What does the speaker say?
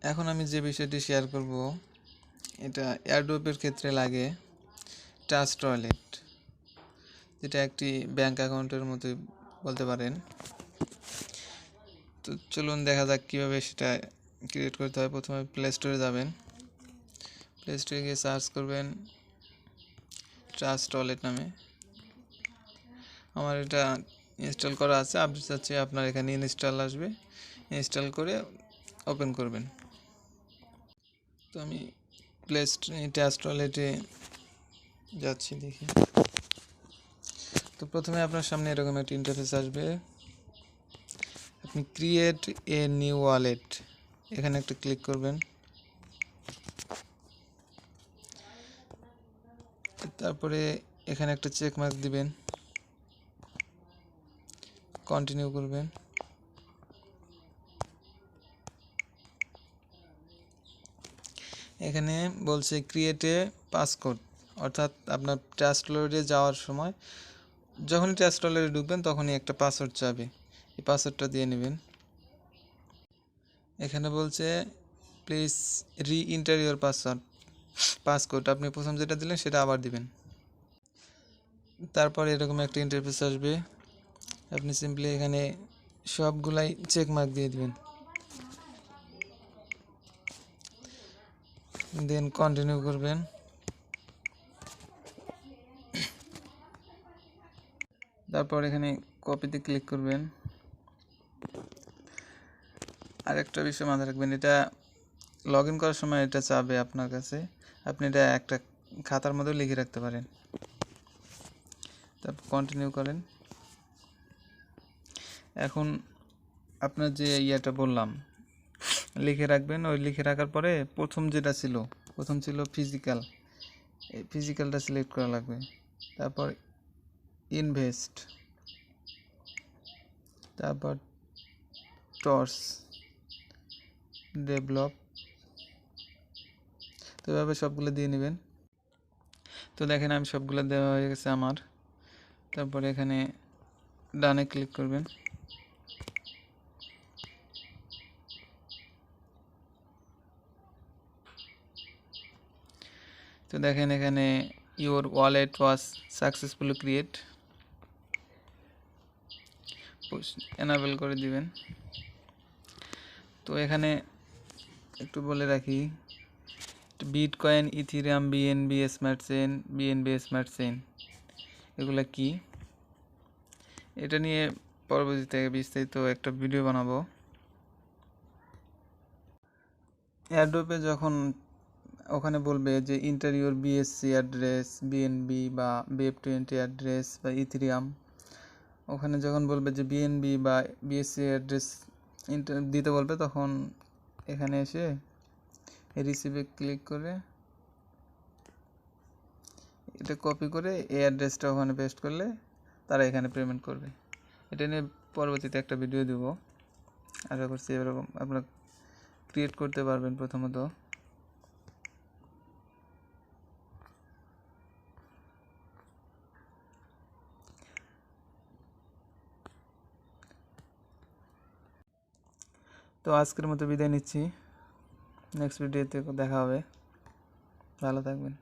এখন আমি যে বিষয়টি শেয়ার করব এটা এয়ারড্রপের ক্ষেত্রে লাগে ট্রাস্ট ওয়ালেট, যেটা একটি ব্যাংক অ্যাকাউন্টের মতোই বলতে পারেন। তো চলুন দেখা যাক কীভাবে সেটা ক্রিয়েট করতে হয়। প্রথমে প্লে স্টোরে যাবেন, প্লে স্টোরে গিয়ে সার্চ করবেন ট্রাস্ট ওয়ালেট নামে। আমার এটা ইনস্টল করা আছে, আপনি চাচ্ছি আপনার এখানে ইনস্টল আসবে, ইনস্টল করে ওপেন করবেন। তো আমি প্লে স্টোরে ট্রাস্ট ওয়ালেটে যাচ্ছি, দেখি। তো প্রথমে আপনার সামনে এরকম একটা ইন্টারফেস আসবে। আপনি ক্রিয়েট এ নিউ ওয়ালেট এখানে একটা ক্লিক করবেন। তারপরে এখানে একটা চেক মার্ক দিবেন, কন্টিনিউ করবেন। এখানে বলছে ক্রিয়েট এ পাসকোড, অর্থাৎ আপনার ট্রাস্ট ওয়ালেটে যাওয়ার সময় যখনই ট্রাস্ট ওয়ালেটে ঢুকবেন তখনই একটা পাসওয়ার্ড চাবে, এই পাসওয়ার্ডটা দিয়ে নেবেন। এখানে বলছে প্লিজ রি এন্টার ইউর পাসকোড, আপনি প্রথম যেটা দিলেন সেটা আবার দিবেন। তারপর এরকম একটা ইন্টারফেস আসবে, আপনি সিম্পলি এখানে সবগুলাই চেক মার্ক দিয়ে দিবেন, দেন কন্টিনিউ করবেন। তারপর এখানে কপিতে ক্লিক করবেন। আরেকটা বিষয় মাথায় রাখবেন, এটা লগ ইন করার সময় এটা চাবে আপনার কাছে, আপনি এটা একটা খাতার মধ্যে লিখে রাখতে পারেন। তারপর কন্টিনিউ করেন। এখন আপনার যে ইয়েটা বললাম লিখে রাখবেন, ওই লিখে রাখার পরে প্রথম ছিল ফিজিক্যাল, এই ফিজিক্যালটা সিলেক্ট করা লাগবে। তারপর ইনভেস্ট, তারপর টর্চ, ডেভেলপ, তো এভাবে সবগুলো দিয়ে নেবেন। তো দেখেন আমি সবগুলো দেওয়া হয়ে গেছে আমার। তারপরে এখানে ডানে ক্লিক করবেন। তো দেখেন এখানে your wallet was successfully create, enable করে দিবেন। তো এখানে একটু বলে রাখি, bitcoin, ethereum, BNB smart chain এগুলো কি, এটা নিয়ে পরবর্তীতে বিস্তারিত একটা ভিডিও বানাবো। এয়ারড্রপে যখন ওখানে বলবে যে ইন্টারিয়র বিএসসি অ্যাড্রেস, বিএনবি বা বেব20 অ্যাড্রেস বা ইথিরিয়াম, ওখানে যখন বলবে যে বিএনবি বা বিএসসি অ্যাড্রেস দিতে বলবে, তখন এখানে এসে রিসিভে ক্লিক করে এটা কপি করে এই অ্যাড্রেসটা ওখানে পেস্ট করলে তারা এখানে পেমেন্ট করবে। এটা নিয়ে পরবর্তীতে একটা ভিডিও দেব, আশা করছি এরকম আপনারা ক্রিয়েট করতে পারবেন। প্রথমত তো আজকের মতো বিদায় নিচ্ছি, নেক্সট ভিডিওতে দেখা হবে, ভালো থাকবেন।